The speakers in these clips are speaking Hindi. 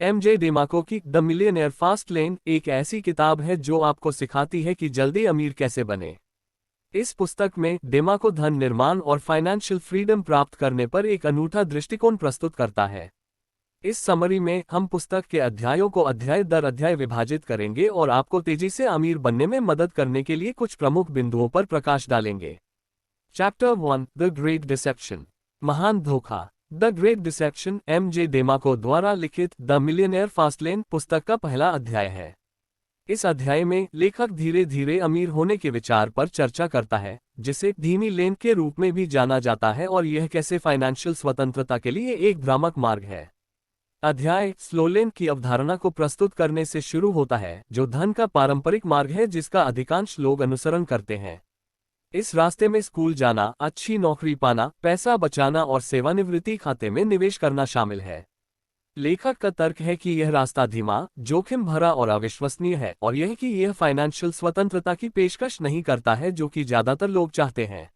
एमजे डेमाको की द मिलियनेयर फास्ट लेन एक ऐसी किताब है जो आपको सिखाती है कि जल्दी अमीर कैसे बने। इस पुस्तक में डेमाको धन निर्माण और फाइनेंशियल फ्रीडम प्राप्त करने पर एक अनूठा दृष्टिकोण प्रस्तुत करता है। इस समरी में हम पुस्तक के अध्यायों को अध्याय दर अध्याय विभाजित करेंगे और आपको तेजी से अमीर बनने में मदद करने के लिए कुछ प्रमुख बिंदुओं पर प्रकाश डालेंगे। चैप्टर 1 द ग्रेट डिसेप्शन, महान धोखा। The great dissipation MJ DeMarco द्वारा लिखित द मिलियनेयर फास्ट लेन पुस्तक का पहला अध्याय है। इस अध्याय में लेखक धीरे धीरे अमीर होने के विचार पर चर्चा करता है, जिसे धीमी लेन के रूप में भी जाना जाता है, और यह कैसे फाइनेंशियल स्वतंत्रता के लिए एक भ्रामक मार्ग है। अध्याय स्लो लेन की अवधारणा को प्रस्तुत करने से शुरू होता है, जो धन का पारंपरिक मार्ग है जिसका अधिकांश लोग अनुसरण करते हैं। इस रास्ते में स्कूल जाना, अच्छी नौकरी पाना, पैसा बचाना और सेवानिवृत्ति खाते में निवेश करना शामिल है। लेखक का तर्क है कि यह रास्ता धीमा, जोखिम भरा और अविश्वसनीय है, और यह कि यह फाइनेंशियल स्वतंत्रता की पेशकश नहीं करता है जो कि ज्यादातर लोग चाहते हैं।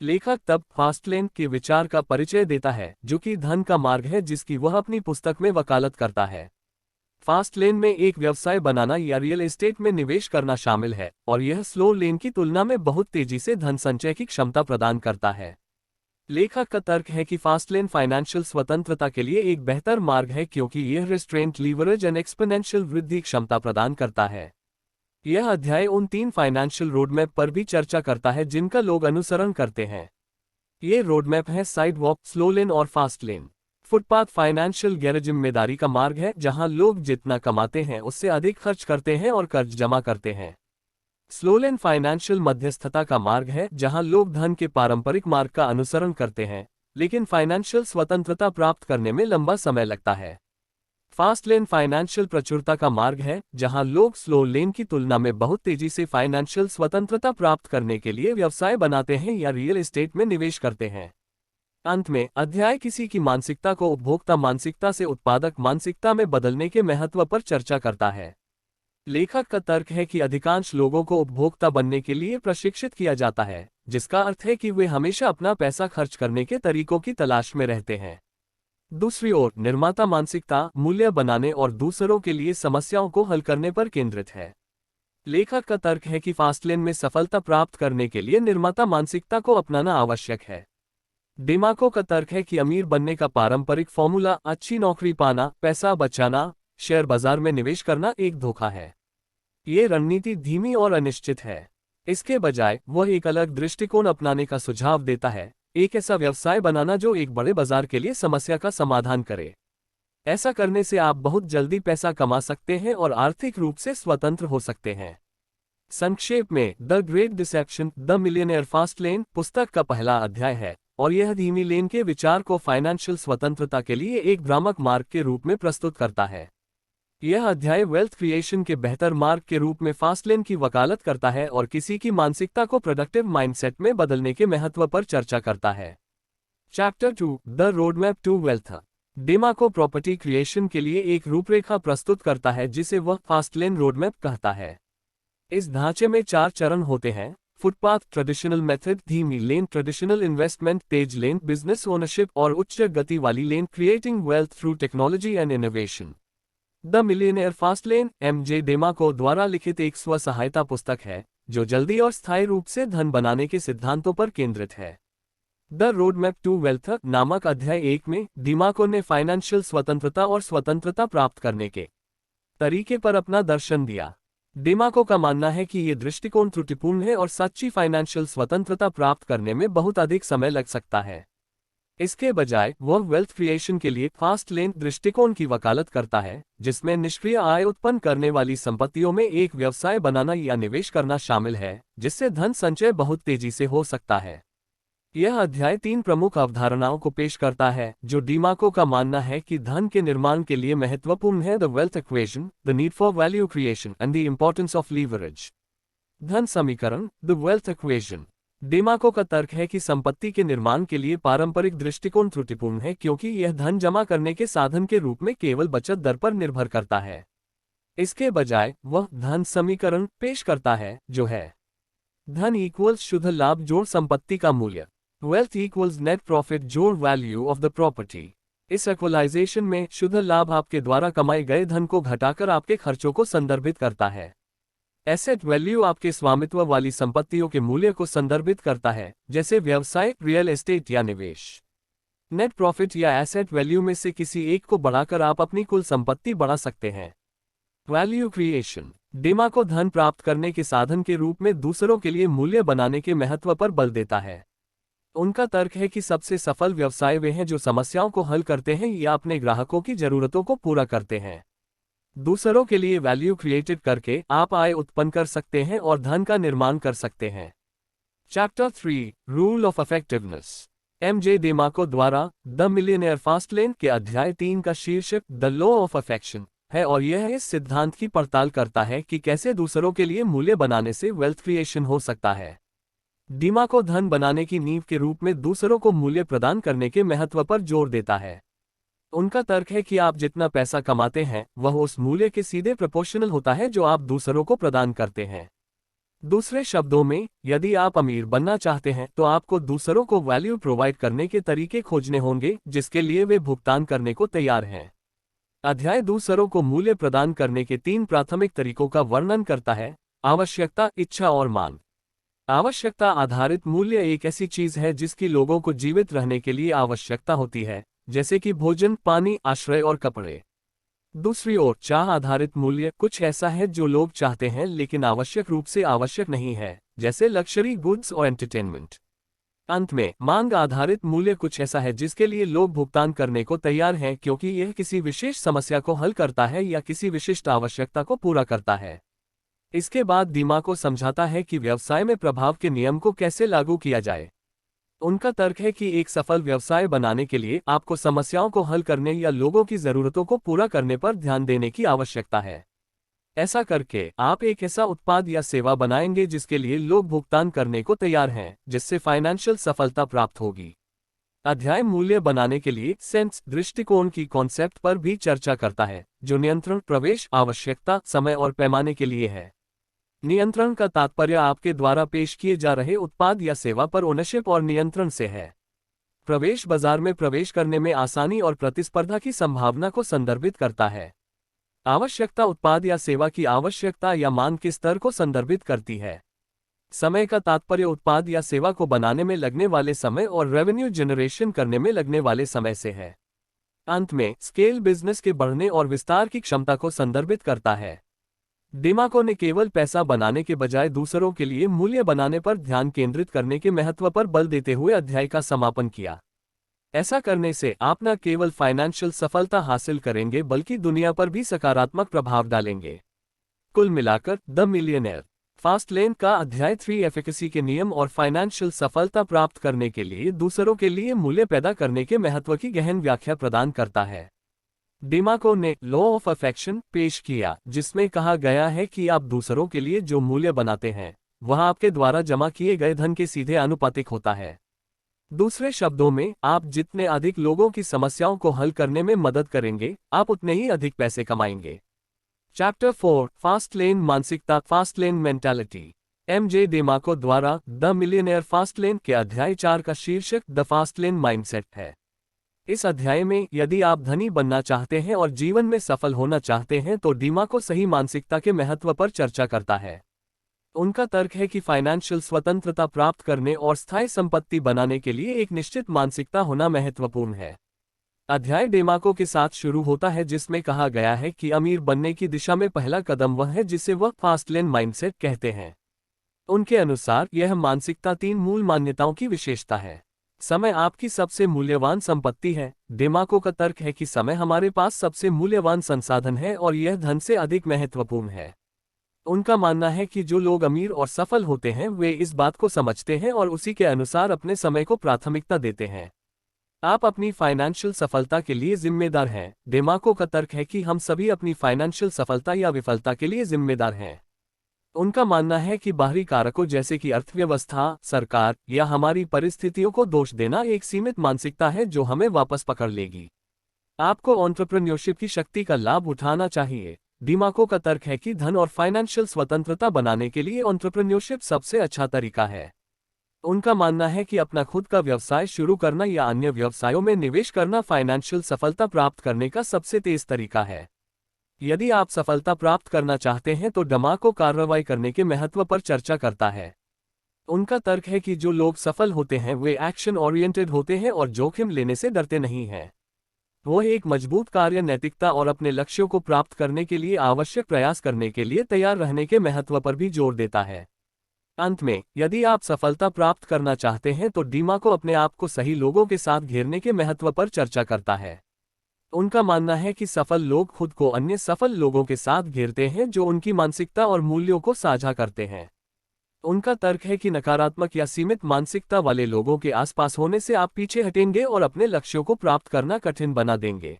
लेखक तब फास्ट लेन के विचार का परिचय देता है, जो कि धन का मार्ग है जिसकी वह अपनी पुस्तक में वकालत करता है। फास्ट लेन में एक व्यवसाय बनाना या रियल एस्टेट में निवेश करना शामिल है, और यह स्लो लेन की तुलना में बहुत तेजी से धन संचय की क्षमता प्रदान करता है। लेखक का तर्क है कि फास्ट लेन फाइनेंशियल स्वतंत्रता के लिए एक बेहतर मार्ग है क्योंकि यह रिस्ट्रेंट, लीवरेज एंड एक्सपोनेंशियल वृद्धि क्षमता प्रदान करता है। यह अध्याय उन 3 फाइनेंशियल रोडमैप पर भी चर्चा करता है जिनका लोग अनुसरण करते हैं। ये रोडमैप है साइड वॉक, स्लो लेन और फास्ट लेन। फुटपाथ फाइनेंशियल गैर जिम्मेदारी का मार्ग है, जहां लोग जितना कमाते हैं उससे अधिक खर्च करते हैं और कर्ज जमा करते हैं। स्लो लेन फाइनेंशियल मध्यस्थता का मार्ग है, जहां लोग धन के पारंपरिक मार्ग का अनुसरण करते हैं, लेकिन फाइनेंशियल स्वतंत्रता प्राप्त करने में लंबा समय लगता है। फास्ट लेन फाइनेंशियल प्रचुरता का मार्ग है, जहां लोग स्लो लेन की तुलना में बहुत तेजी से फाइनेंशियल स्वतंत्रता प्राप्त करने के लिए व्यवसाय बनाते हैं या रियल एस्टेट में निवेश करते हैं। अंत में अध्याय किसी की मानसिकता को उपभोक्ता मानसिकता से उत्पादक मानसिकता में बदलने के महत्व पर चर्चा करता है। लेखक का तर्क है कि अधिकांश लोगों को उपभोक्ता बनने के लिए प्रशिक्षित किया जाता है, जिसका अर्थ है कि वे हमेशा अपना पैसा खर्च करने के तरीकों की तलाश में रहते हैं। दूसरी ओर निर्माता मानसिकता मूल्य बनाने और दूसरों के लिए समस्याओं को हल करने पर केंद्रित है। लेखक का तर्क है कि फास्ट लेन में सफलता प्राप्त करने के लिए निर्माता मानसिकता को अपनाना आवश्यक है। डेमाको का तर्क है कि अमीर बनने का पारंपरिक फॉर्मूला अच्छी नौकरी पाना, पैसा बचाना, शेयर बाजार में निवेश करना एक धोखा है। ये रणनीति धीमी और अनिश्चित है। इसके बजाय वह एक अलग दृष्टिकोण अपनाने का सुझाव देता है, एक ऐसा व्यवसाय बनाना जो एक बड़े बाजार के लिए समस्या का समाधान करे। ऐसा करने से आप बहुत जल्दी पैसा कमा सकते हैं और आर्थिक रूप से स्वतंत्र हो सकते हैं। संक्षेप में, the great deception the millionaire fast lane पुस्तक का पहला अध्याय है, और यह धीमी लेन के विचार को फाइनेंशियल स्वतंत्रता के लिए एक भ्रामक मार्ग के रूप में प्रस्तुत करता है। यह अध्याय वेल्थ क्रिएशन के बेहतर मार्ग के रूप में फास्ट लेन की वकालत करता है और किसी की मानसिकता को प्रोडक्टिव माइंडसेट में बदलने के महत्व पर चर्चा करता है। Chapter 2 the roadmap to wealth. DeMarco property creation के लिए एक रूपरेखा प्रस्तुत करता है जिसे वह फास्ट लेन रोडमैप कहता है। इस ढांचे में 4 चरण होते हैं: फुटपाथ ट्रेडिशनल मेथड, धीमी लेन ट्रेडिशनल इन्वेस्टमेंट, तेज लेन बिजनेस ओनरशिप, और उच्च गति वाली lane creating wealth through technology and innovation. The millionaire fast lane MJ DeMarco द्वारा लिखित एक स्व सहायता पुस्तक है जो जल्दी और स्थायी रूप से धन बनाने के सिद्धांतों पर केंद्रित है। द रोडमैप टू वेल्थ नामक अध्याय 1 में डेमाको ने फाइनेंशियल स्वतंत्रता और स्वतंत्रता प्राप्त करने के तरीके पर अपना दर्शन दिया। डेमाको का मानना है कि ये दृष्टिकोण त्रुटिपूर्ण है और सच्ची फाइनेंशियल स्वतंत्रता प्राप्त करने में बहुत अधिक समय लग सकता है। इसके बजाय वह वेल्थ क्रिएशन के लिए फास्ट लेन दृष्टिकोण की वकालत करता है, जिसमें निष्क्रिय आय उत्पन्न करने वाली संपत्तियों में एक व्यवसाय बनाना या निवेश करना शामिल है, जिससे धन संचय बहुत तेजी से हो सकता है। यह अध्याय 3 प्रमुख अवधारणाओं को पेश करता है जो डेमाको का मानना है कि धन के निर्माण के लिए महत्वपूर्ण है: the wealth equation, the need for value creation and the importance of leverage. धन समीकरण, द वेल्थ इक्वेशन। डेमाको का तर्क है कि संपत्ति के निर्माण के लिए पारंपरिक दृष्टिकोण त्रुटिपूर्ण है क्योंकि यह धन जमा करने के साधन के रूप में केवल बचत दर पर निर्भर करता है। इसके बजाय वह धन समीकरण पेश करता है जो है: धन इक्वल्स शुद्ध लाभ जोड़ संपत्ति का मूल्य, वेल्थ इक्वल्स नेट प्रॉफिट जोड़ वैल्यू ऑफ द प्रॉपर्टी। इस इक्वलाइजेशन में शुद्ध लाभ आपके द्वारा कमाए गए धन को घटाकर आपके खर्चों को संदर्भित करता है। एसेट वैल्यू आपके स्वामित्व वाली संपत्तियों के मूल्य को संदर्भित करता है, जैसे व्यवसाय, रियल एस्टेट या निवेश। नेट प्रॉफिट या एसेट वैल्यू में से किसी एक को बढ़ाकर आप अपनी कुल संपत्ति बढ़ा सकते हैं। वैल्यू क्रिएशन डेमा को धन प्राप्त करने के साधन के रूप में दूसरों के लिए मूल्य बनाने के महत्व पर बल देता है। उनका तर्क है कि सबसे सफल व्यवसाय वे हैं जो समस्याओं को हल करते हैं या अपने ग्राहकों की जरूरतों को पूरा करते हैं। दूसरों के लिए वैल्यू क्रिएटेड करके आप आय उत्पन्न कर सकते हैं और धन का निर्माण कर सकते हैं। Chapter 3 rule of effectiveness MJ. DeMarco द्वारा द मिलियनेयर फास्टलेन के अध्याय 3 का शीर्षक द लॉ ऑफ अफेक्शन है और यह इस सिद्धांत की पड़ताल करता है कि कैसे दूसरों के लिए मूल्य बनाने से वेल्थ क्रिएशन हो सकता है। डेमाको धन बनाने की नींव के रूप में दूसरों को मूल्य प्रदान करने के महत्व पर जोर देता है। उनका तर्क है कि आप जितना पैसा कमाते हैं वह उस मूल्य के सीधे प्रोपोर्शनल होता है जो आप दूसरों को प्रदान करते हैं। दूसरे शब्दों में, यदि आप अमीर बनना चाहते हैं तो आपको दूसरों को वैल्यू प्रोवाइड करने के तरीके खोजने होंगे जिसके लिए वे भुगतान करने को तैयार हैं। अध्याय दूसरों को मूल्य प्रदान करने के 3 प्राथमिक तरीकों का वर्णन करता है: आवश्यकता, इच्छा और मांग। आवश्यकता आधारित मूल्य एक ऐसी चीज है जिसकी लोगों को जीवित रहने के लिए आवश्यकता होती है, जैसे कि भोजन, पानी, आश्रय और कपड़े। दूसरी ओर चाह आधारित मूल्य कुछ ऐसा है जो लोग चाहते हैं लेकिन आवश्यक रूप से आवश्यक नहीं है, जैसे लग्जरी गुड्स और एंटरटेनमेंट। अंत में मांग आधारित मूल्य कुछ ऐसा है जिसके लिए लोग भुगतान करने को तैयार हैं क्योंकि यह किसी विशेष समस्या को हल करता है या किसी विशिष्ट आवश्यकता को पूरा करता है। इसके बाद डेमाको समझाता है कि व्यवसाय में प्रभाव के नियम को कैसे लागू किया जाए। उनका तर्क है कि एक सफल व्यवसाय बनाने के लिए आपको समस्याओं को हल करने या लोगों की जरूरतों को पूरा करने पर ध्यान देने की आवश्यकता है। ऐसा करके आप एक ऐसा उत्पाद या सेवा बनाएंगे जिसके लिए लोग भुगतान करने को तैयार हैं, जिससे फाइनेंशियल सफलता प्राप्त होगी। अध्याय मूल्य बनाने के लिए सेंस दृष्टिकोण की कॉन्सेप्ट पर भी चर्चा करता है, जो नियंत्रण, प्रवेश, आवश्यकता, समय और पैमाने के लिए है। नियंत्रण का तात्पर्य आपके द्वारा पेश किए जा रहे उत्पाद या सेवा पर ओनरशिप और नियंत्रण से है। प्रवेश बाजार में प्रवेश करने में आसानी और प्रतिस्पर्धा की संभावना को संदर्भित करता है। आवश्यकता उत्पाद या सेवा की आवश्यकता या मांग के स्तर को संदर्भित करती है। समय का तात्पर्य उत्पाद या सेवा को बनाने में लगने वाले समय और रेवेन्यू जनरेशन करने में लगने वाले समय से है। अंत में स्केल बिजनेस के बढ़ने और विस्तार की क्षमता को संदर्भित करता है। डेमाको ने केवल पैसा बनाने के बजाय दूसरों के लिए मूल्य बनाने पर ध्यान केंद्रित करने के महत्व पर बल देते हुए अध्याय का समापन किया। ऐसा करने से आप न केवल फाइनेंशियल सफलता हासिल करेंगे बल्कि दुनिया पर भी सकारात्मक प्रभाव डालेंगे। कुल मिलाकर द मिलियनेयर फास्टलेन का अध्याय 3 एफिकेसी के नियम और फाइनेंशियल सफलता प्राप्त करने के लिए दूसरों के लिए मूल्य पैदा करने के महत्व की गहन व्याख्या प्रदान करता है। डेमाको ने लॉ ऑफ अफेक्शन पेश किया, जिसमें कहा गया है कि आप दूसरों के लिए जो मूल्य बनाते हैं वह आपके द्वारा जमा किए गए धन के सीधे आनुपातिक होता है। दूसरे शब्दों में, आप जितने अधिक लोगों की समस्याओं को हल करने में मदद करेंगे, आप उतने ही अधिक पैसे कमाएंगे। चैप्टर 4 फास्टलेन मानसिकता, फास्टलेन मेंटालिटी एम.जे. डेमाको द्वारा द मिलियनेयर फास्टलेन के अध्याय 4 का शीर्षक द फास्टलेन माइंडसेट है। इस अध्याय में यदि आप धनी बनना चाहते हैं और जीवन में सफल होना चाहते हैं तो डेमाको सही मानसिकता के महत्व पर चर्चा करता है। उनका तर्क है कि फाइनेंशियल स्वतंत्रता प्राप्त करने और स्थायी संपत्ति बनाने के लिए एक निश्चित मानसिकता होना महत्वपूर्ण है। अध्याय डेमाको के साथ शुरू होता है जिसमें कहा गया है कि अमीर बनने की दिशा में पहला कदम वह है जिसे वह फास्टलेन माइंडसेट कहते हैं। उनके अनुसार यह मानसिकता 3 मूल मान्यताओं की विशेषता है। समय आपकी सबसे मूल्यवान संपत्ति है। डेमाको का तर्क है कि समय हमारे पास सबसे मूल्यवान संसाधन है और यह धन से अधिक महत्वपूर्ण है। उनका मानना है कि जो लोग अमीर और सफल होते हैं वे इस बात को समझते हैं और उसी के अनुसार अपने समय को प्राथमिकता देते हैं। आप अपनी फाइनेंशियल सफलता के लिए जिम्मेदार हैं। डेमाको का तर्क है कि हम सभी अपनी फाइनेंशियल सफलता या विफलता के लिए जिम्मेदार हैं। उनका मानना है कि बाहरी कारकों जैसे कि अर्थव्यवस्था, सरकार या हमारी परिस्थितियों को दोष देना एक सीमित मानसिकता है जो हमें वापस पकड़ लेगी। आपको एंटरप्रेन्योरशिप की शक्ति का लाभ उठाना चाहिए। डेमाको का तर्क है कि धन और फाइनेंशियल स्वतंत्रता बनाने के लिए एंटरप्रेन्योरशिप सबसे अच्छा तरीका है। उनका मानना है कि अपना खुद का व्यवसाय शुरू करना या अन्य व्यवसायों में निवेश करना फाइनेंशियल सफलता प्राप्त करने का सबसे तेज तरीका है। यदि आप सफलता प्राप्त करना चाहते हैं तो डमा को कार्रवाई करने के महत्व पर चर्चा करता है। उनका तर्क है कि जो लोग सफल होते हैं वे एक्शन ओरिएंटेड होते हैं और जोखिम लेने से डरते नहीं हैं। वह एक मजबूत कार्य नैतिकता और अपने लक्ष्यों को प्राप्त करने के लिए आवश्यक प्रयास करने के लिए तैयार रहने के महत्व पर भी जोर देता है। अंत में, यदि आप सफलता प्राप्त करना चाहते हैं तो डीमा को अपने आप को सही लोगों के साथ घेरने के महत्व पर चर्चा करता है। उनका मानना है कि सफल लोग खुद को अन्य सफल लोगों के साथ घेरते हैं जो उनकी मानसिकता और मूल्यों को साझा करते हैं। उनका तर्क है कि नकारात्मक या सीमित मानसिकता वाले लोगों के आसपास होने से आप पीछे हटेंगे और अपने लक्ष्यों को प्राप्त करना कठिन बना देंगे।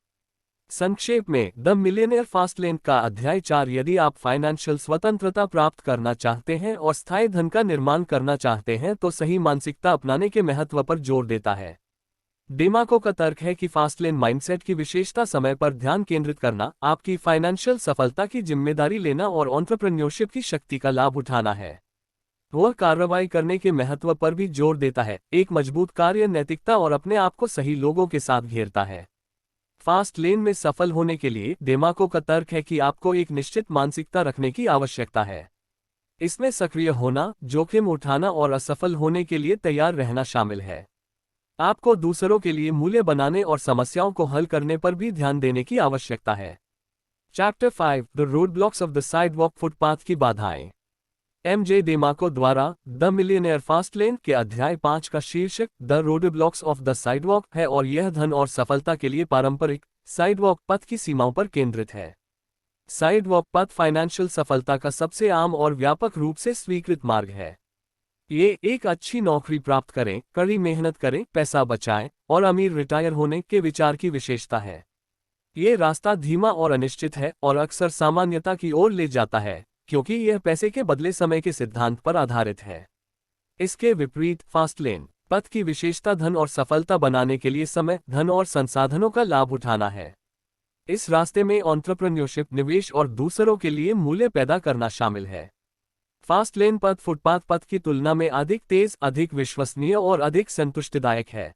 संक्षेप में, द मिलियनेयर फास्टलेन का अध्याय 4 यदि आप फाइनेंशियल स्वतंत्रता प्राप्त करना चाहते हैं और स्थायी धन का निर्माण करना चाहते हैं तो सही मानसिकता अपनाने के महत्व पर जोर देता है। डेमाको का तर्क है कि फास्टलेन माइंडसेट की विशेषता समय पर ध्यान केंद्रित करना, आपकी फाइनेंशियल सफलता की जिम्मेदारी लेना और एंटरप्रेन्योरशिप की शक्ति का लाभ उठाना है। वह कार्रवाई करने के महत्व पर भी जोर देता है, एक मजबूत कार्य नैतिकता और अपने आप को सही लोगों के साथ घेरता है। फास्ट लेन में सफल होने के लिए डेमाको का तर्क है कि आपको एक निश्चित मानसिकता रखने की आवश्यकता है। इसमें सक्रिय होना, जोखिम उठाना और असफल होने के लिए तैयार रहना शामिल है। आपको दूसरों के लिए मूल्य बनाने और समस्याओं को हल करने पर भी ध्यान देने की आवश्यकता है। Chapter 5 the road blocks of the sidewalk footpath की बाधाएं। एमजे डेमाको द्वारा द मिलियनेयर फास्टलेन के अध्याय 5 का शीर्षक the road blocks of the sidewalk है और यह धन और सफलता के लिए पारंपरिक साइडवॉक पथ की सीमाओं पर केंद्रित है। साइडवॉक पथ फाइनेंशियल सफलता का सबसे आम और व्यापक रूप से स्वीकृत मार्ग है। ये एक अच्छी नौकरी प्राप्त करें, कड़ी मेहनत करें, पैसा बचाएं और अमीर रिटायर होने के विचार की विशेषता है। ये रास्ता धीमा और अनिश्चित है और अक्सर सामान्यता की ओर ले जाता है क्योंकि यह पैसे के बदले समय के सिद्धांत पर आधारित है। इसके विपरीत फास्टलेन पथ की विशेषता धन और सफलता बनाने के लिए समय, धन और संसाधनों का लाभ उठाना है। इस रास्ते में एंटरप्रेन्योरशिप, निवेश और दूसरों के लिए मूल्य पैदा करना शामिल है। फास्टलेन पथ फुटपाथ पथ की तुलना में अधिक तेज, अधिक विश्वसनीय और अधिक संतुष्टिदायक है।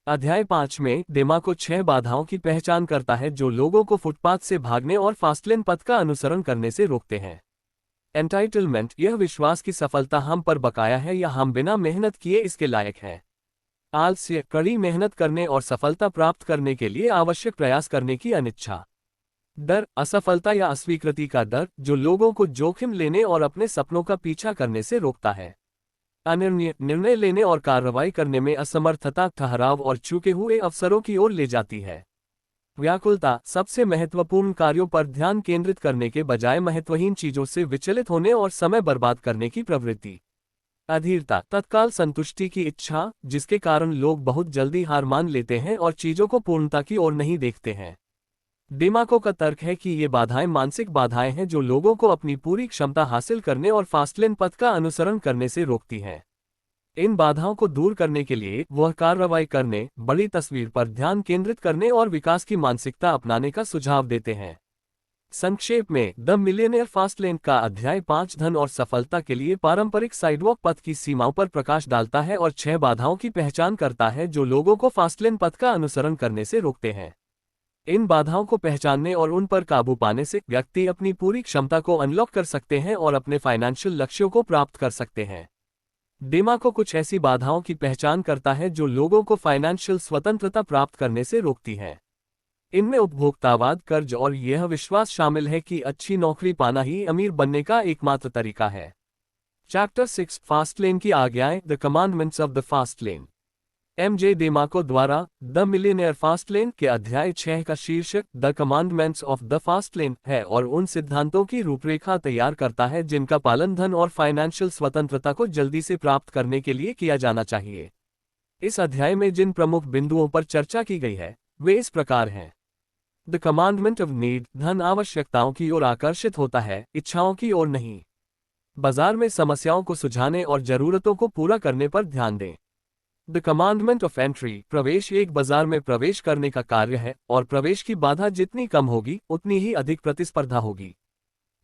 अध्याय 5 में डेमाको 6 बाधाओं की पहचान करता है जो लोगों को फुटपाथ से भागने और फास्टलेन पथ का अनुसरण करने से रोकते हैं। एंटाइटलमेंट, यह विश्वास की सफलता हम पर बकाया है या हम बिना मेहनत किए इसके लायक हैं। आलस्य, कड़ी मेहनत करने और सफलता प्राप्त करने के लिए आवश्यक प्रयास करने की अनिच्छा। डर, असफलता या अस्वीकृति का डर जो लोगों को जोखिम लेने और अपने सपनों का पीछा करने से रोकता है। अनिर्णय, निर्णय लेने और कार्रवाई करने में असमर्थता ठहराव और चूके हुए अवसरों की ओर ले जाती है। व्याकुलता, सबसे महत्वपूर्ण कार्यों पर ध्यान केंद्रित करने के बजाय महत्वहीन चीजों से विचलित होने और समय बर्बाद करने की प्रवृत्ति। अधीरता, तत्काल संतुष्टि की इच्छा जिसके कारण लोग बहुत जल्दी हार मान लेते हैं और चीजों को पूर्णता की ओर नहीं देखते हैं। डेमाको का तर्क है कि ये बाधाएं मानसिक बाधाएं हैं जो लोगों को अपनी पूरी क्षमता हासिल करने और फास्टलेन पथ का अनुसरण करने से रोकती हैं। इन बाधाओं को दूर करने के लिए वह कार्रवाई करने, बड़ी तस्वीर पर ध्यान केंद्रित करने और विकास की मानसिकता अपनाने का सुझाव देते हैं। संक्षेप में, द मिलियनेयर फास्टलेन का अध्याय 5 धन और सफलता के लिए पारंपरिक साइडवॉक पथ की सीमाओं पर प्रकाश डालता है और 6 बाधाओं की पहचान करता है जो लोगों को फास्टलेन पथ का अनुसरण करने से रोकते हैं। इन बाधाओं को पहचानने और उन पर काबू पाने से व्यक्ति अपनी पूरी क्षमता को अनलॉक कर सकते हैं और अपने फाइनेंशियल लक्ष्यों को प्राप्त कर सकते हैं। डेमाको कुछ ऐसी बाधाओं की पहचान करता है जो लोगों को फाइनेंशियल स्वतंत्रता प्राप्त करने से रोकती हैं। इनमें उपभोक्तावाद, कर्ज और यह विश्वास शामिल है कि अच्छी नौकरी पाना ही अमीर बनने का एकमात्र तरीका है। चैप्टर 6 फास्टलेन की आज्ञाएं, the commandments of the fastlane. MJ DeMarco द्वारा द मिलियनेयर फास्टलेन के अध्याय 6 का शीर्षक the commandments of the fastlane है और उन सिद्धांतों की रूपरेखा तैयार करता है जिनका पालन धन और फाइनेंशियल स्वतंत्रता को जल्दी से प्राप्त करने के लिए किया जाना चाहिए। इस अध्याय में जिन प्रमुख बिंदुओं पर चर्चा की गई है वे इस प्रकार हैं। द कमांडमेंट ऑफ नीड, धन आवश्यकताओं की ओर आकर्षित होता है, इच्छाओं की ओर नहीं। बाजार में समस्याओं को सुलझाने और जरूरतों को पूरा करने पर ध्यान दें। द कमांडमेंट ऑफ एंट्री, प्रवेश एक बाजार में प्रवेश करने का कार्य है और प्रवेश की बाधा जितनी कम होगी उतनी ही अधिक प्रतिस्पर्धा होगी।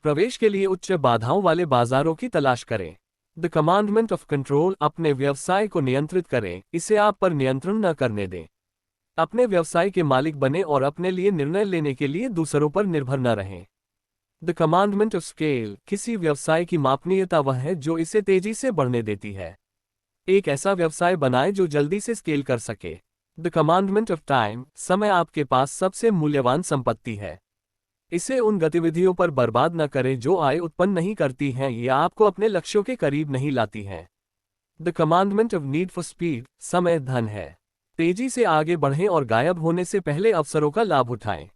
प्रवेश के लिए उच्च बाधाओं वाले बाजारों की तलाश करें। द कमांडमेंट ऑफ कंट्रोल, अपने व्यवसाय को नियंत्रित करें, इसे आप पर नियंत्रण न करने दें। अपने व्यवसाय के मालिक बने और अपने लिए निर्णय लेने के लिए दूसरों पर निर्भर न रहें। द कमांडमेंट ऑफ स्केल, किसी व्यवसाय की मापनीयता वह है जो इसे तेजी से बढ़ने देती है। एक ऐसा व्यवसाय बनाएं जो जल्दी से स्केल कर सके। द कमांडमेंट ऑफ टाइम, समय आपके पास सबसे मूल्यवान संपत्ति है। इसे उन गतिविधियों पर बर्बाद न करें जो आय उत्पन्न नहीं करती हैं या आपको अपने लक्ष्यों के करीब नहीं लाती हैं। The commandment of need for speed, समय धन है। तेजी से आगे बढ़ें और गायब होने से पहले अवसरों का लाभ उठाएं।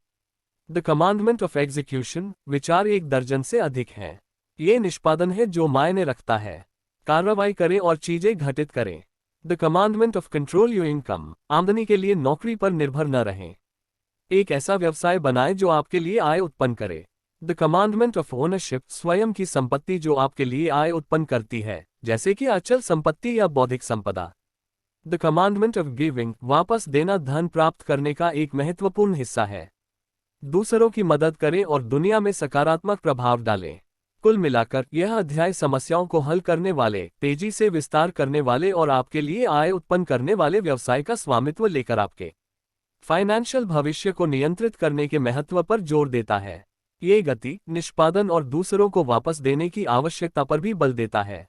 द कमांडमेंट ऑफ एग्जीक्यूशन, विचार 1 दर्जन से अधिक हैं। ये निष्पादन है जो मायने रखता है। कार्रवाई करें और चीजें घटित करें। The commandment of control your income, आमदनी के लिए नौकरी पर निर्भर न रहें। एक ऐसा व्यवसाय बनाएं जो आपके लिए आय उत्पन्न करे। द कमांडमेंट ऑफ ओनरशिप, स्वयं की संपत्ति जो आपके लिए आय उत्पन्न करती है, जैसे कि अचल संपत्ति या बौद्धिक संपदा। द कमांडमेंट ऑफ गिविंग, वापस देना धन प्राप्त करने का एक महत्वपूर्ण हिस्सा है। दूसरों की मदद करें और दुनिया में सकारात्मक प्रभाव डालें। कुल मिलाकर यह अध्याय समस्याओं को हल करने वाले, तेजी से विस्तार करने वाले और आपके लिए आय उत्पन्न करने वाले व्यवसाय का स्वामित्व लेकर आपके फाइनेंशियल भविष्य को नियंत्रित करने के महत्व पर जोर देता है। ये गति, निष्पादन और दूसरों को वापस देने की आवश्यकता पर भी बल देता है।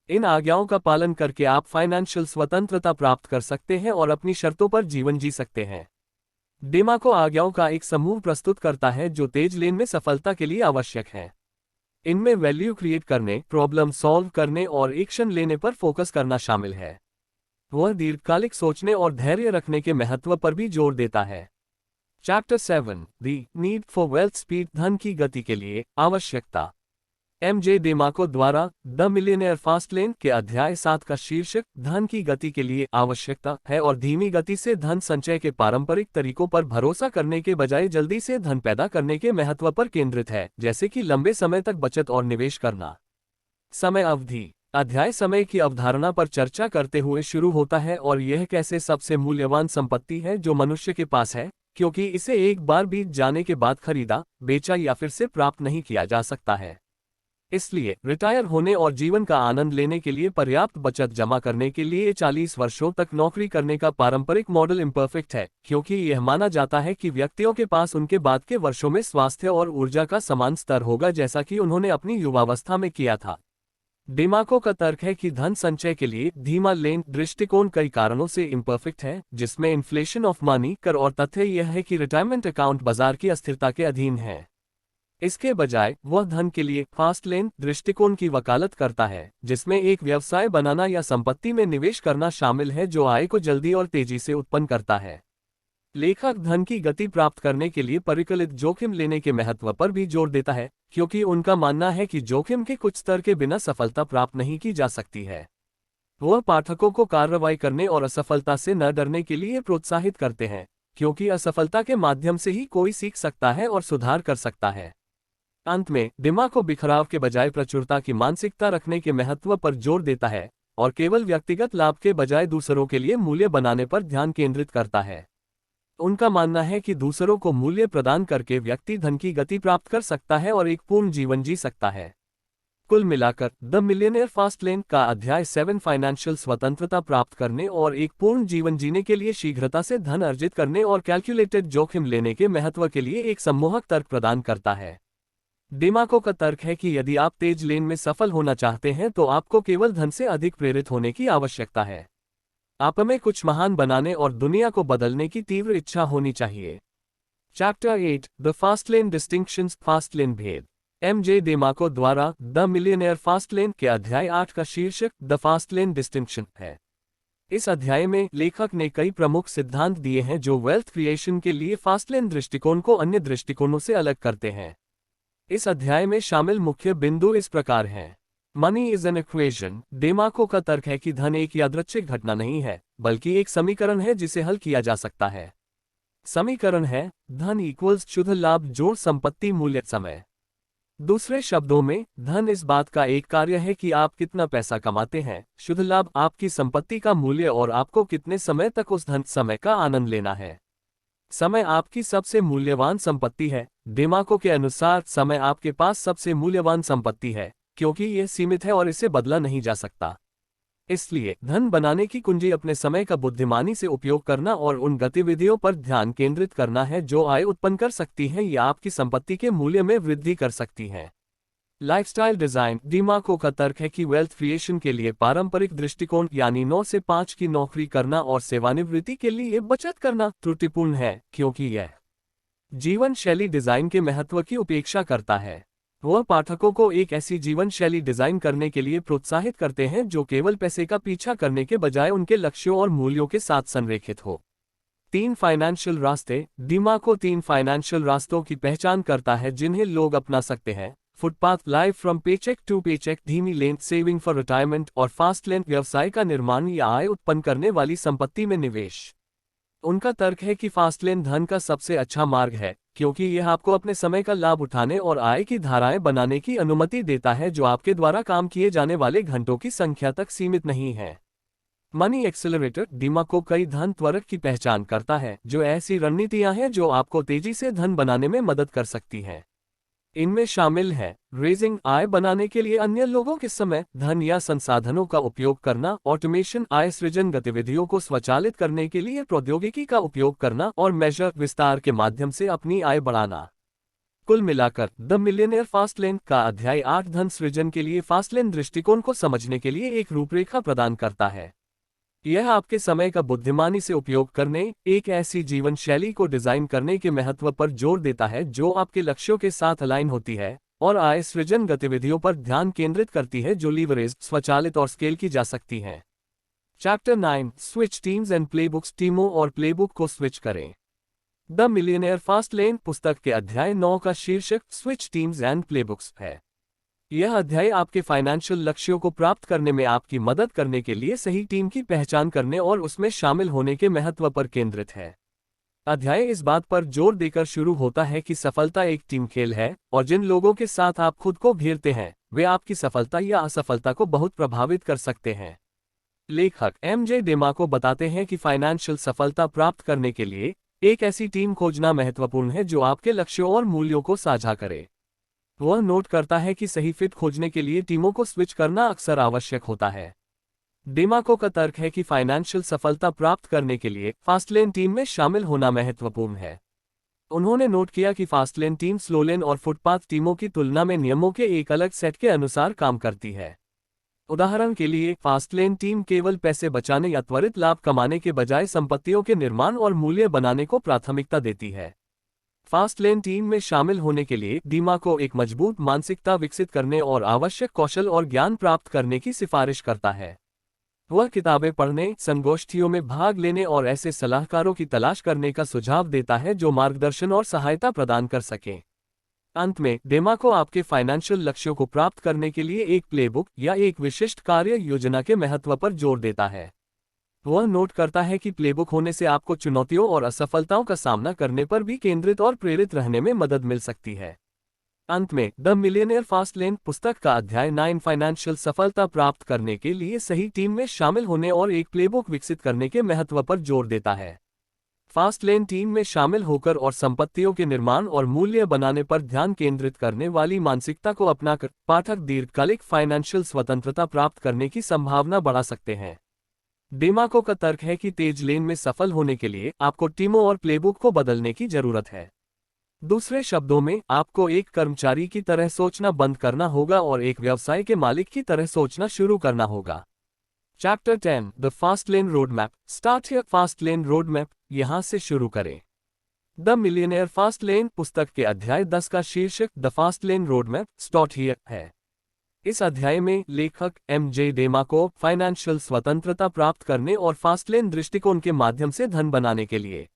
इन आज्ञाओं का पालन करके आप फाइनेंशियल स्वतंत्रता प्राप्त कर सकते हैं और अपनी शर्तों पर जीवन जी सकते हैं। डेमाको आज्ञाओं का एक समूह प्रस्तुत करता है जो तेज लेन में सफलता के लिए आवश्यक है। इनमें वैल्यू क्रिएट करने, प्रॉब्लम सॉल्व करने और एक्शन लेने पर फोकस करना शामिल है। वह दीर्घकालिक सोचने और धैर्य रखने के महत्व पर भी जोर देता है। Chapter 7, the need for wealth speed, धन की गति के लिए आवश्यकता। एमजे डेमाको द्वारा द मिलियनेयर फास्ट लेन के अध्याय 7 का शीर्षक धन की गति के लिए आवश्यकता है और धीमी गति से धन संचय के पारंपरिक तरीकों पर भरोसा करने के बजाय जल्दी से धन पैदा करने के महत्व पर केंद्रित है, जैसे कि लंबे समय तक बचत और निवेश करना। समय अवधि, अध्याय समय की अवधारणा पर चर्चा करते हुए शुरू होता है और यह कैसे सबसे मूल्यवान संपत्ति है जो मनुष्य के पास है, क्योंकि इसे एक बार बीत जाने के बाद खरीदा, बेचा या फिर से प्राप्त नहीं किया जा सकता है। इसलिए रिटायर होने और जीवन का आनंद लेने के लिए पर्याप्त बचत जमा करने के लिए 40 वर्षों तक नौकरी करने का पारंपरिक मॉडल इम्परफेक्ट है, क्योंकि यह माना जाता है कि व्यक्तियों के पास उनके बाद के वर्षों में स्वास्थ्य और ऊर्जा का समान स्तर होगा जैसा कि उन्होंने अपनी युवावस्था में किया था। डेमाको का तर्क है कि धन संचय के लिए धीमा लेन दृष्टिकोण कई कारणों से इम्परफेक्ट है, जिसमें इन्फ्लेशन ऑफ मनी कर और तथ्य यह है कि रिटायरमेंट अकाउंट बाजार की अस्थिरता के अधीन है। इसके बजाय वह धन के लिए फास्ट लेन दृष्टिकोण की वकालत करता है, जिसमें एक व्यवसाय बनाना या संपत्ति में निवेश करना शामिल है जो आय को जल्दी और तेजी से उत्पन्न करता है। लेखक धन की गति प्राप्त करने के लिए परिकलित जोखिम लेने के महत्व पर भी जोर देता है, क्योंकि उनका मानना है कि जोखिम के कुछ स्तर के बिना सफलता प्राप्त नहीं की जा सकती है। वह पाठकों को कार्रवाई करने और असफलता से न डरने के लिए प्रोत्साहित करते हैं, क्योंकि असफलता के माध्यम से ही कोई सीख सकता है और सुधार कर सकता है। अंत में दिमाग को बिखराव के बजाय प्रचुरता की मानसिकता रखने के महत्व पर जोर देता है और केवल व्यक्तिगत लाभ के बजाय दूसरों के लिए मूल्य बनाने पर ध्यान केंद्रित करता है। उनका मानना है कि दूसरों को मूल्य प्रदान करके व्यक्ति धन की गति प्राप्त कर सकता है और एक पूर्ण जीवन जी सकता है। कुल मिलाकर द मिलियनेयर फास्ट लेन का अध्याय 7 फाइनेंशियल स्वतंत्रता प्राप्त करने और एक पूर्ण जीवन जीने के लिए शीघ्रता से धन अर्जित करने और कैलकुलेटेड जोखिम लेने के महत्व के लिए एक सम्मोहक तर्क प्रदान करता है। डेमाको का तर्क है कि यदि आप तेज लेन में सफल होना चाहते हैं तो आपको केवल धन से अधिक प्रेरित होने की आवश्यकता है। आप में कुछ महान बनाने और दुनिया को बदलने की तीव्र इच्छा होनी चाहिए। Chapter 8, the fast lane distinctions, fast lane भेद। एमजे डेमाको द्वारा द मिलियनेयर फास्ट लेन के अध्याय 8 का शीर्षक द फास्ट लेन डिस्टिंक्शन है। इस अध्याय में लेखक ने कई प्रमुख सिद्धांत दिए हैं जो वेल्थ क्रिएशन के लिए फास्ट लेन दृष्टिकोण को अन्य दृष्टिकोणों से अलग करते हैं। इस अध्याय में शामिल मुख्य बिंदु इस प्रकार हैं। मनी इज एन इक्वेशन, डेमाको का तर्क है कि धन एक यादृच्छिक घटना नहीं है, बल्कि एक समीकरण है जिसे हल किया जा सकता है। समीकरण है धन इक्वल्स शुद्ध लाभ जोड़ संपत्ति मूल्य समय। दूसरे शब्दों में, धन इस बात का एक कार्य है कि आप कितना पैसा कमाते हैं, शुद्ध लाभ आपकी संपत्ति का मूल्य और आपको कितने समय तक उस धन समय का आनंद लेना है। समय आपकी सबसे मूल्यवान संपत्ति है। डेमाको के अनुसार समय आपके पास सबसे मूल्यवान संपत्ति है, क्योंकि यह सीमित है और इसे बदला नहीं जा सकता। इसलिए धन बनाने की कुंजी अपने समय का बुद्धिमानी से उपयोग करना और उन गतिविधियों पर ध्यान केंद्रित करना है जो आय उत्पन्न कर सकती हैं या आपकी संपत्ति के मूल्य में वृद्धि कर सकती हैं। लाइफस्टाइल डिजाइन डिमाको का तर्क है कि वेल्थ क्रिएशन के लिए पारंपरिक दृष्टिकोण यानी 9 से 5 की नौकरी करना और सेवानिवृत्ति के लिए बचत करना त्रुटिपूर्ण है, क्योंकि यह जीवन शैली डिजाइन के महत्व की उपेक्षा करता है। वह पाठकों को एक ऐसी जीवन शैली डिजाइन करने के लिए प्रोत्साहित करते हैं जो केवल पैसे का पीछा करने के बजाय उनके लक्ष्यों और मूल्यों के साथ संरेखित हो। 3 फाइनेंशियल रास्ते डिमाको 3 फाइनेंशियल रास्तों की पहचान करता है जिन्हें लोग अपना सकते हैं: footpath life from paycheck to paycheck, धीमी लेन सेविंग फॉर रिटायरमेंट, और फास्ट लेन व्यवसाय का निर्माण या आय उत्पन्न करने वाली संपत्ति में निवेश। उनका तर्क है कि फास्ट लेन धन का सबसे अच्छा मार्ग है, क्योंकि यह आपको अपने समय का लाभ उठाने और आय की धाराएं बनाने की अनुमति देता है जो आपके द्वारा काम किए जाने वाले घंटों की संख्या तक सीमित नहीं है। मनी एक्सेलरेटर डिमाको कई धन त्वरक की पहचान करता है जो ऐसी रणनीतियां हैं जो आपको तेजी से धन बनाने में मदद कर सकती हैं। इनमें शामिल है रेजिंग, आय बनाने के लिए अन्य लोगों के समय, धन या संसाधनों का उपयोग करना; ऑटोमेशन, आय सृजन गतिविधियों को स्वचालित करने के लिए प्रौद्योगिकी का उपयोग करना; और मेजर, विस्तार के माध्यम से अपनी आय बढ़ाना। कुल मिलाकर द मिलियनेयर फास्टलेन का अध्याय 8 धन सृजन के लिए फास्टलेन दृष्टिकोण को समझने के लिए एक रूपरेखा प्रदान करता है। यह आपके समय का बुद्धिमानी से उपयोग करने, एक ऐसी जीवन शैली को डिजाइन करने के महत्व पर जोर देता है जो आपके लक्ष्यों के साथ अलाइन होती है और आय सृजन गतिविधियों पर ध्यान केंद्रित करती है जो लीवरेज, स्वचालित और स्केल की जा सकती हैं। चैप्टर 9 स्विच टीम्स एंड प्लेबुक्स, टीमों और प्लेबुक को स्विच करें। द मिलियनेयर फास्टलेन पुस्तक के अध्याय 9 का शीर्षक स्विच टीम्स एंड प्लेबुक्स है। यह अध्याय आपके फाइनेंशियल लक्ष्यों को प्राप्त करने में आपकी मदद करने के लिए सही टीम की पहचान करने और उसमें शामिल होने के महत्व पर केंद्रित है। अध्याय इस बात पर जोर देकर शुरू होता है कि सफलता एक टीम खेल है और जिन लोगों के साथ आप खुद को घेरते हैं वे आपकी सफलता या असफलता को बहुत प्रभावित कर सकते हैं। लेखक एमजे डिमाको बताते हैं कि फाइनेंशियल सफलता प्राप्त करने के लिए एक ऐसी टीम खोजना महत्वपूर्ण है जो आपके लक्ष्यों और मूल्यों को साझा करे। वह नोट करता है कि सही फिट खोजने के लिए टीमों को स्विच करना अक्सर आवश्यक होता है। डिमाको का तर्क है कि फाइनेंशियल सफलता प्राप्त करने के लिए फास्टलेन टीम में शामिल होना महत्वपूर्ण है। उन्होंने नोट किया कि फास्टलेन टीम स्लोलेन और फुटपाथ टीमों की तुलना में नियमों के एक अलग सेट के अनुसार काम करती है। उदाहरण के लिए, फास्टलेन टीम केवल पैसे बचाने या त्वरित लाभ कमाने के बजाय संपत्तियों के निर्माण और मूल्य बनाने को प्राथमिकता देती है। फास्टलेन टीम में शामिल होने के लिए डिमाको एक मजबूत मानसिकता विकसित करने और आवश्यक कौशल और ज्ञान प्राप्त करने की सिफारिश करता है। वह किताबें पढ़ने, संगोष्ठियों में भाग लेने और ऐसे सलाहकारों की तलाश करने का सुझाव देता है जो मार्गदर्शन और सहायता प्रदान कर सकें। अंत में, डिमाको आपके फाइनेंशियल लक्ष्यों को प्राप्त करने के लिए एक प्लेबुक या एक विशिष्ट कार्य योजना के महत्व पर जोर देता है। वह नोट करता है कि प्लेबुक होने से आपको चुनौतियों और असफलताओं का सामना करने पर भी केंद्रित और प्रेरित रहने में मदद मिल सकती है। अंत में, द मिलियनेयर फास्टलेन पुस्तक का अध्याय 9 फाइनेंशियल सफलता प्राप्त करने के लिए सही टीम में शामिल होने और एक प्लेबुक विकसित करने के महत्व पर जोर देता है। फास्टलेन टीम में शामिल होकर और संपत्तियों के निर्माण और मूल्य बनाने पर ध्यान केंद्रित करने वाली मानसिकता को अपनाकर पाठक दीर्घकालिक फाइनेंशियल स्वतंत्रता प्राप्त करने की संभावना बढ़ा सकते हैं। डिमाको का तर्क है कि तेज लेन में सफल होने के लिए आपको टीमों और प्लेबुक को बदलने की जरूरत है। दूसरे शब्दों में, आपको एक कर्मचारी की तरह सोचना बंद करना होगा और एक व्यवसाय के मालिक की तरह सोचना शुरू करना होगा। Chapter 10 the fastlane road map, start here. Fastlane road map, यहां से शुरू करें। द मिलियनेयर फास्टलेन पुस्तक के अध्याय 10 का शीर्षक the fastlane road map, start here है। इस अध्याय में लेखक एमजे डिमाको फाइनेंशियल स्वतंत्रता प्राप्त करने और फास्टलेन दृष्टिकोण के माध्यम से धन बनाने के लिए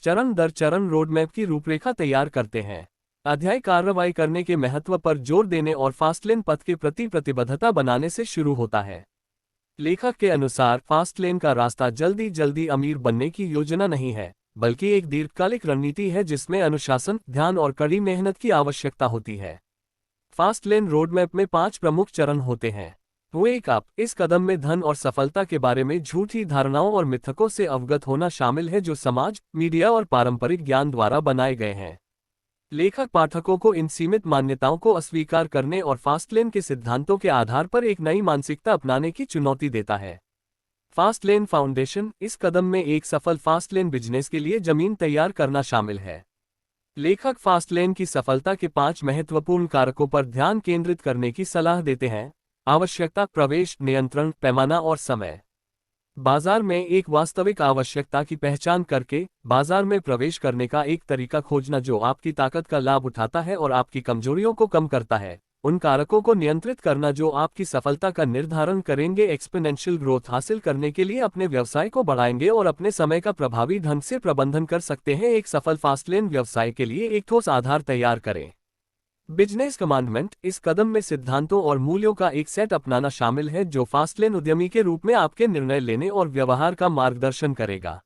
चरण दर चरण रोडमैप की रूपरेखा तैयार करते हैं। अध्याय कार्रवाई करने के महत्व पर जोर देने और फास्टलेन पथ के प्रति प्रतिबद्धता बनाने से शुरू होता है। लेखक के अनुसार फास्टलेन का रास्ता जल्दी जल्दी अमीर बनने की योजना नहीं है, बल्कि एक दीर्घकालिक रणनीति है जिसमें अनुशासन, ध्यान और कड़ी मेहनत की आवश्यकता होती है। फास्टलेन रोडमैप में 5 प्रमुख चरण होते हैं। वेक अप, इस कदम में धन और सफलता के बारे में झूठी धारणाओं और मिथकों से अवगत होना शामिल है जो समाज, मीडिया और पारंपरिक ज्ञान द्वारा बनाए गए हैं। लेखक पाठकों को इन सीमित मान्यताओं को अस्वीकार करने और फास्टलेन के सिद्धांतों के आधार पर एक नई मानसिकता अपनाने की चुनौती देता है। फास्टलेन फाउंडेशन, इस कदम में एक सफल फास्टलेन बिजनेस के लिए जमीन तैयार करना शामिल है। लेखक फास्टलेन की सफलता के 5 महत्वपूर्ण कारकों पर ध्यान केंद्रित करने की सलाह देते हैं: आवश्यकता, प्रवेश, नियंत्रण, पैमाना और समय। बाजार में एक वास्तविक आवश्यकता की पहचान करके बाजार में प्रवेश करने का एक तरीका खोजना जो आपकी ताकत का लाभ उठाता है और आपकी कमजोरियों को कम करता है। उन कारकों को नियंत्रित करना जो आपकी सफलता का निर्धारण करेंगे। एक्सपोनेंशियल ग्रोथ हासिल करने के लिए अपने व्यवसाय को बढ़ाएंगे और अपने समय का प्रभावी ढंग से प्रबंधन कर सकते हैं। एक सफल फास्टलेन व्यवसाय के लिए एक ठोस आधार तैयार करें। बिजनेस कमांडमेंट, इस कदम में सिद्धांतों और मूल्यों का एक सेट अपनाना शामिल है जो फास्टलेन उद्यमी के रूप में आपके निर्णय लेने और व्यवहार का मार्गदर्शन करेगा।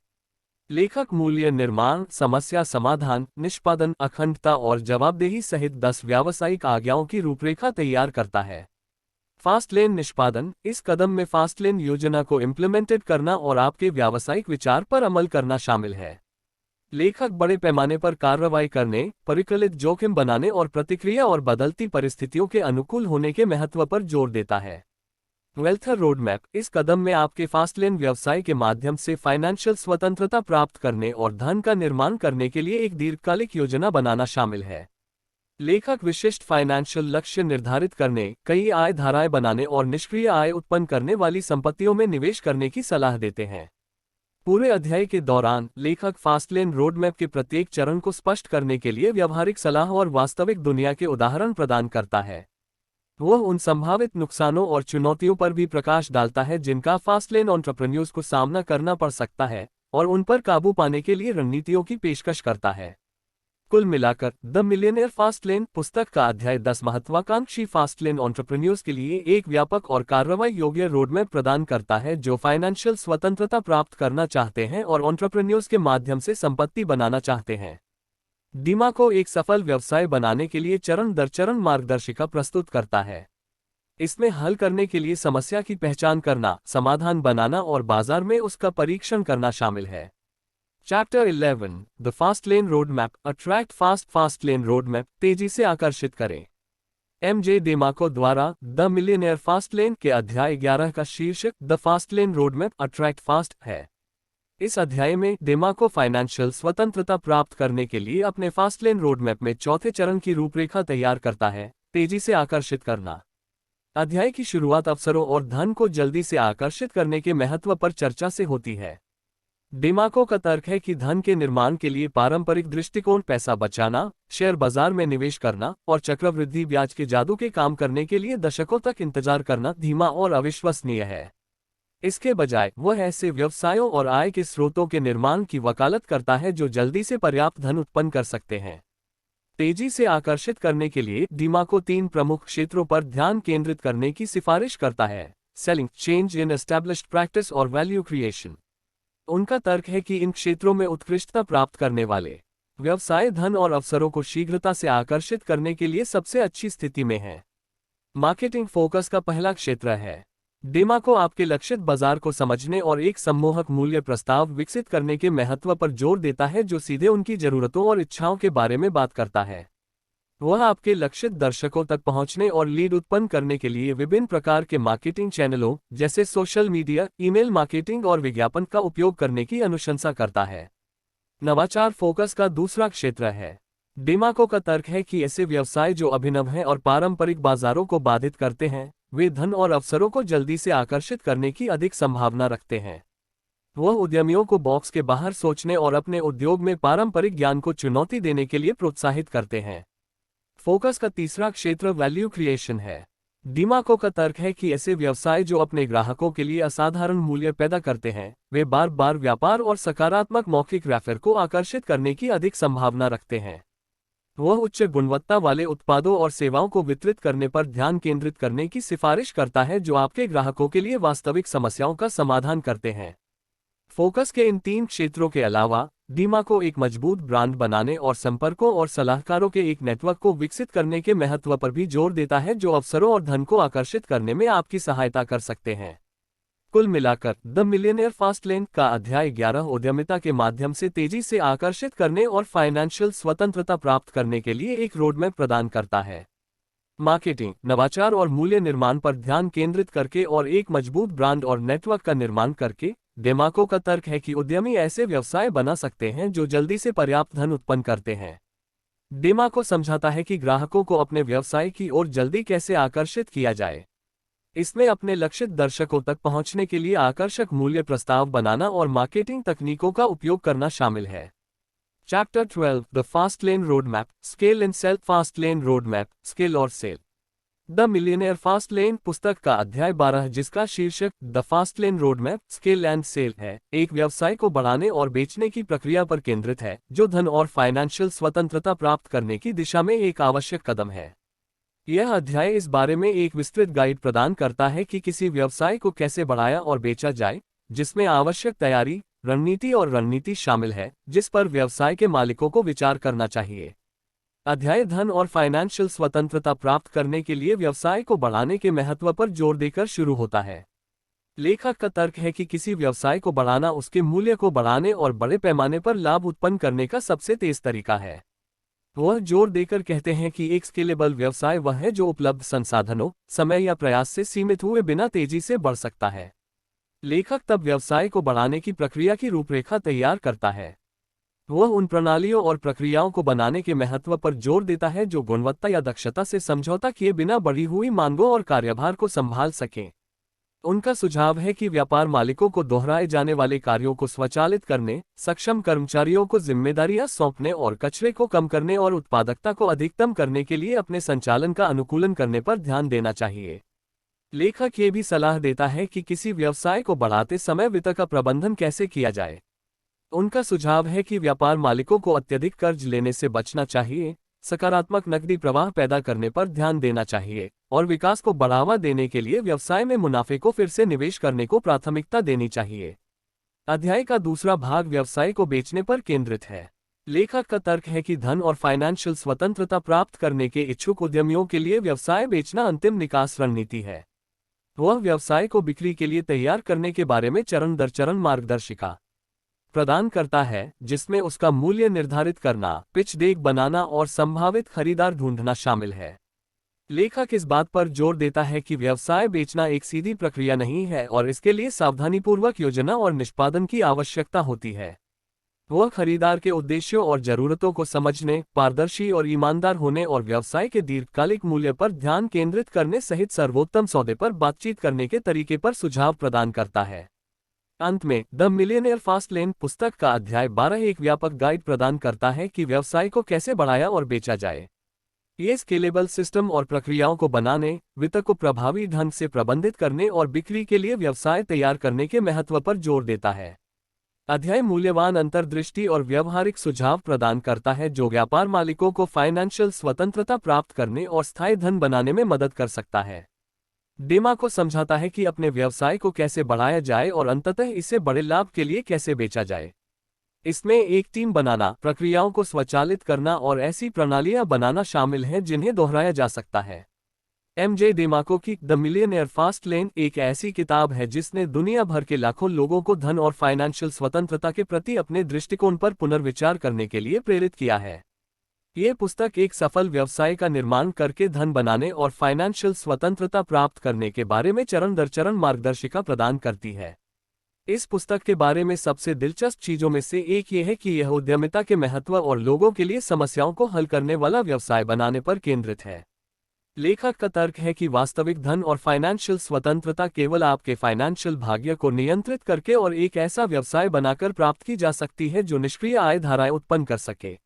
लेखक मूल्य निर्माण, समस्या समाधान, निष्पादन, अखंडता और जवाबदेही सहित 10 व्यावसायिक आज्ञाओं की रूपरेखा तैयार करता है। फास्टलेन निष्पादन, इस कदम में फास्टलेन योजना को इम्प्लीमेंटेड करना और आपके व्यावसायिक विचार पर अमल करना शामिल है। लेखक बड़े पैमाने पर कार्रवाई करने, परिकलित जोखिम बनाने और प्रतिक्रिया और बदलती परिस्थितियों के अनुकूल होने के महत्व पर जोर देता है। वेल्थ रोडमैप, इस कदम में आपके फास्टलेन व्यवसाय के माध्यम से फाइनेंशियल स्वतंत्रता प्राप्त करने और धन का निर्माण करने के लिए एक दीर्घकालिक योजना बनाना शामिल है। लेखक विशिष्ट फाइनेंशियल लक्ष्य निर्धारित करने, कई आय धाराएं बनाने और निष्क्रिय आय उत्पन्न करने वाली संपत्तियों में निवेश करने की सलाह देते हैं। पूरे अध्याय के दौरान लेखक फास्टलेन रोडमैप के प्रत्येक चरण को स्पष्ट करने के लिए व्यावहारिक सलाह और वास्तविक दुनिया के उदाहरण प्रदान करता है। वह उन संभावित नुकसानों और चुनौतियों पर भी प्रकाश डालता है जिनका फास्टलेन एंटरप्रेन्योर्स को सामना करना पड़ सकता है और उन पर काबू पाने के लिए रणनीतियों की पेशकश करता है। कुल मिलाकर द मिलियनेयर फास्टलेन पुस्तक का अध्याय 10 महत्वाकांक्षी फास्टलेन एंटरप्रेन्योर्स के लिए एक व्यापक और कार्रवाई योग्य रोडमैप प्रदान करता है जो फाइनेंशियल स्वतंत्रता प्राप्त करना चाहते हैं और एंटरप्रेन्योर्स के माध्यम से संपत्ति बनाना चाहते हैं। डीमा को एक सफल व्यवसाय बनाने के लिए चरण दर चरण मार्गदर्शिका प्रस्तुत करता है। इसमें हल करने के लिए समस्या की पहचान करना, समाधान बनाना और बाजार में उसका परीक्षण करना शामिल है। Chapter 11, the fastlane roadmap, attract fast. Fastlane roadmap, तेजी से आकर्षित करें। एमजे डेमाको द्वारा द मिलियनेयर फास्टलेन के अध्याय 11 का शीर्षक the fastlane roadmap, attract fast है। इस अध्याय में डेमाको फाइनेंशियल स्वतंत्रता प्राप्त करने के लिए अपने फास्टलेन रोडमैप में चौथे चरण की रूपरेखा तैयार करता है: तेजी से आकर्षित करना। अध्याय की शुरुआत अवसरों और धन को जल्दी से आकर्षित करने के महत्व पर चर्चा से होती है। डेमाको का तर्क है कि धन के निर्माण के लिए पारंपरिक दृष्टिकोण पैसा बचाना, शेयर बाजार में निवेश करना और चक्रवृद्धि ब्याज के जादू के काम करने के लिए दशकों तक इंतजार करना धीमा और अविश्वसनीय है। इसके बजाय वह ऐसे व्यवसायों और आय के स्रोतों के निर्माण की वकालत करता है जो जल्दी से पर्याप्त धन उत्पन्न कर सकते हैं। तेजी से आकर्षित करने के लिए डेमाको 3 प्रमुख क्षेत्रों पर ध्यान केंद्रित करने की सिफारिश करता है: selling, change in established practice और वैल्यू क्रिएशन। उनका तर्क है कि इन क्षेत्रों में उत्कृष्टता प्राप्त करने वाले व्यवसाय धन और अवसरों को शीघ्रता से आकर्षित करने के लिए सबसे अच्छी स्थिति में है। मार्केटिंग फोकस का पहला क्षेत्र है। डेमाको आपके लक्षित बाजार को समझने और एक सम्मोहक मूल्य प्रस्ताव विकसित करने के महत्व पर जोर देता है जो सीधे उनकी जरूरतों और इच्छाओं के बारे में बात करता है। वह आपके लक्षित दर्शकों तक पहुंचने और लीड उत्पन्न करने के लिए विभिन्न प्रकार के मार्केटिंग चैनलों जैसे सोशल मीडिया, ईमेल मार्केटिंग और विज्ञापन का उपयोग करने की अनुशंसा करता है। नवाचार फोकस का दूसरा क्षेत्र है। डेमाको का तर्क है कि ऐसे व्यवसाय जो अभिनव हैं और पारंपरिक बाजारों को बाधित करते हैं, वे धन और अवसरों को जल्दी से आकर्षित करने की अधिक संभावना रखते हैं। वह उद्यमियों को बॉक्स के बाहर सोचने और अपने उद्योग में पारंपरिक ज्ञान को चुनौती देने के लिए प्रोत्साहित करते हैं। फोकस का तीसरा क्षेत्र वैल्यू क्रिएशन है। डेमाको का तर्क है कि ऐसे व्यवसाय जो अपने ग्राहकों के लिए असाधारण मूल्य पैदा करते हैं, वे बार बार व्यापार और सकारात्मक मौखिक ट्रैफिक को आकर्षित करने की अधिक संभावना रखते हैं। वह उच्च गुणवत्ता वाले उत्पादों और सेवाओं को वितरित करने पर ध्यान केंद्रित करने की सिफारिश करता है जो आपके ग्राहकों के लिए वास्तविक समस्याओं का समाधान करते हैं। फोकस के इन 3 क्षेत्रों के अलावा डेमाको एक मजबूत ब्रांड बनाने और संपर्कों और सलाहकारों के एक नेटवर्क को विकसित करने के महत्व पर भी जोर देता है जो अवसरों और धन को आकर्षित करने में आपकी सहायता कर सकते हैं। कुल मिलाकर द मिलियनेयर फास्ट लेन का अध्याय 11 उद्यमिता के माध्यम से तेजी से आकर्षित करने और फाइनेंशियल स्वतंत्रता प्राप्त करने के लिए एक रोडमैप प्रदान करता है। मार्केटिंग, नवाचार और मूल्य निर्माण पर ध्यान केंद्रित करके और एक मजबूत ब्रांड और नेटवर्क का निर्माण करके, डेमाको का तर्क है कि उद्यमी ऐसे व्यवसाय बना सकते हैं जो जल्दी से पर्याप्त धन उत्पन्न करते हैं। डेमाको समझाता है कि ग्राहकों को अपने व्यवसाय की ओर जल्दी कैसे आकर्षित किया जाए। इसमें अपने लक्षित दर्शकों तक पहुंचने के लिए आकर्षक मूल्य प्रस्ताव बनाना और मार्केटिंग तकनीकों का उपयोग करना शामिल है। Chapter 12 the fast lane road map, scale and sell. Fast lane road map, scale और sell. The millionaire fast lane पुस्तक का अध्याय 12, जिसका शीर्षक the fast lane road map, scale and sell है, एक व्यवसाय को बढ़ाने और बेचने की प्रक्रिया पर केंद्रित है, जो धन और फाइनेंशियल स्वतंत्रता प्राप्त करने की दिशा में एक आवश्यक कदम है। यह अध्याय इस बारे में एक विस्तृत गाइड प्रदान करता है कि किसी व्यवसाय को कैसे बढ़ाया और बेचा जाए, जिसमें आवश्यक तैयारी, रणनीति और रणनीति शामिल है, जिस पर व्यवसाय के मालिकों को विचार करना चाहिए। अध्याय धन और फाइनेंशियल स्वतंत्रता प्राप्त करने के लिए व्यवसाय को बढ़ाने के महत्व पर जोर देकर शुरू होता है। लेखक का तर्क है कि किसी व्यवसाय को बढ़ाना उसके मूल्य को बढ़ाने और बड़े पैमाने पर लाभ उत्पन्न करने का सबसे तेज तरीका है। वह जोर देकर कहते हैं कि एक स्केलेबल व्यवसाय वह है जो उपलब्ध संसाधनों, समय या प्रयास से सीमित हुए बिना तेजी से बढ़ सकता है। लेखक तब व्यवसाय को बढ़ाने की प्रक्रिया की रूपरेखा तैयार करता है। वह उन प्रणालियों और प्रक्रियाओं को बनाने के महत्व पर जोर देता है जो गुणवत्ता या दक्षता से समझौता किए बिना बढ़ी हुई मांगों और कार्यभार को संभाल सकें। उनका सुझाव है कि व्यापार मालिकों को दोहराए जाने वाले कार्यों को स्वचालित करने, सक्षम कर्मचारियों को जिम्मेदारियां सौंपने और कचरे को कम करने और उत्पादकता को अधिकतम करने के लिए अपने संचालन का अनुकूलन करने पर ध्यान देना चाहिए। लेखक ये भी सलाह देता है कि किसी व्यवसाय को बढ़ाते समय वित्त का प्रबंधन कैसे किया जाए। उनका सुझाव है कि व्यापार मालिकों को अत्यधिक कर्ज लेने से बचना चाहिए, सकारात्मक नकदी प्रवाह पैदा करने पर ध्यान देना चाहिए और विकास को बढ़ावा देने के लिए व्यवसाय में मुनाफे को फिर से निवेश करने को प्राथमिकता देनी चाहिए। अध्याय का दूसरा भाग व्यवसाय को बेचने पर केंद्रित है। लेखक का तर्क है कि धन और फाइनेंशियल स्वतंत्रता प्राप्त करने के इच्छुक उद्यमियों के लिए व्यवसाय बेचना अंतिम निकास रणनीति है। वह व्यवसाय को बिक्री के लिए तैयार करने के बारे में चरण दर चरण मार्गदर्शिका प्रदान करता है, जिसमें उसका मूल्य निर्धारित करना, पिच डेक बनाना और संभावित खरीदार ढूंढना शामिल है। लेखक इस बात पर जोर देता है कि व्यवसाय बेचना एक सीधी प्रक्रिया नहीं है और इसके लिए सावधानीपूर्वक योजना और निष्पादन की आवश्यकता होती है। वह खरीदार के उद्देश्यों और जरूरतों को समझने, पारदर्शी और ईमानदार होने और व्यवसाय के दीर्घकालिक मूल्य पर ध्यान केंद्रित करने सहित सर्वोत्तम सौदे पर बातचीत करने के तरीके पर सुझाव प्रदान करता है। अंत में द मिलियनेयर फास्ट लेन पुस्तक का अध्याय 12 एक व्यापक गाइड प्रदान करता है कि व्यवसाय को कैसे बढ़ाया और बेचा जाए। ये स्केलेबल सिस्टम और प्रक्रियाओं को बनाने, वित्त को प्रभावी ढंग से प्रबंधित करने और बिक्री के लिए व्यवसाय तैयार करने के महत्व पर जोर देता है। अध्याय मूल्यवान अंतर्दृष्टि और व्यावहारिक सुझाव प्रदान करता है जो व्यापार मालिकों को फाइनेंशियल स्वतंत्रता प्राप्त करने और स्थायी धन बनाने में मदद कर सकता है। डेमाको समझाता है कि अपने व्यवसाय को कैसे बढ़ाया जाए और अंततः इसे बड़े लाभ के लिए कैसे बेचा जाए। इसमें एक टीम बनाना, प्रक्रियाओं को स्वचालित करना और ऐसी प्रणालियां बनाना शामिल है जिन्हें दोहराया जा सकता है। एमजे डेमाको की द मिलियनेयर फास्ट लेन एक ऐसी किताब है जिसने दुनिया भर के लाखों लोगों को धन और फाइनेंशियल स्वतंत्रता के प्रति अपने दृष्टिकोण पर पुनर्विचार करने के लिए प्रेरित किया है। ये पुस्तक एक सफल व्यवसाय का निर्माण करके धन बनाने और फाइनेंशियल स्वतंत्रता प्राप्त करने के बारे में चरण दर चरण मार्गदर्शिका प्रदान करती है। इस पुस्तक के बारे में सबसे दिलचस्प चीजों में से एक ये है कि यह उद्यमिता के महत्व और लोगों के लिए समस्याओं को हल करने वाला व्यवसाय बनाने पर केंद्रित है। लेखक का तर्क है कि वास्तविक धन और फाइनेंशियल स्वतंत्रता केवल आपके फाइनेंशियल भाग्य को नियंत्रित करके और एक ऐसा व्यवसाय बनाकर प्राप्त की जा सकती है जो निष्क्रिय आय धाराएं उत्पन्न कर सके।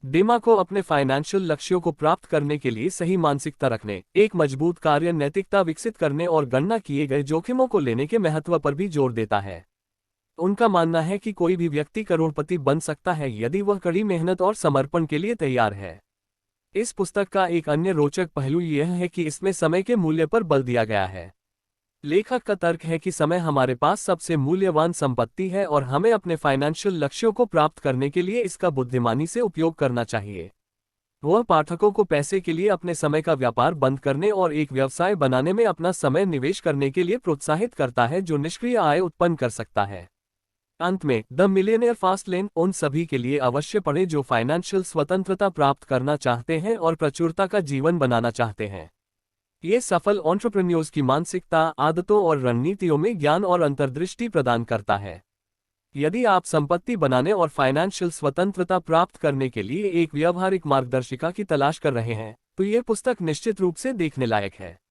डेमाको अपने फाइनेंशियल लक्ष्यों को प्राप्त करने के लिए सही मानसिकता रखने, एक मजबूत कार्य नैतिकता विकसित करने और गणना किए गए जोखिमों को लेने के महत्व पर भी जोर देता है। उनका मानना है कि कोई भी व्यक्ति करोड़पति बन सकता है यदि वह कड़ी मेहनत और समर्पण के लिए तैयार है। इस पुस्तक का एक अन्य रोचक पहलू यह है कि इसमें समय के मूल्य पर बल दिया गया है। लेखक का तर्क है कि समय हमारे पास सबसे मूल्यवान संपत्ति है और हमें अपने फाइनेंशियल लक्ष्यों को प्राप्त करने के लिए इसका बुद्धिमानी से उपयोग करना चाहिए। वह पाठकों को पैसे के लिए अपने समय का व्यापार बंद करने और एक व्यवसाय बनाने में अपना समय निवेश करने के लिए प्रोत्साहित करता है, जो निष्क्रिय आय उत्पन्न कर सकता है। अंत में, द मिलियनेयर फास्ट लेन उन सभी के लिए अवश्य पढ़ें जो फाइनेंशियल स्वतंत्रता प्राप्त करना चाहते हैं और प्रचुरता का जीवन बनाना चाहते हैं। ये सफल एंटरप्रेन्योर्स की मानसिकता, आदतों और रणनीतियों में ज्ञान और अंतर्दृष्टि प्रदान करता है। यदि आप संपत्ति बनाने और फाइनेंशियल स्वतंत्रता प्राप्त करने के लिए एक व्यावहारिक मार्गदर्शिका की तलाश कर रहे हैं, तो ये पुस्तक निश्चित रूप से देखने लायक है।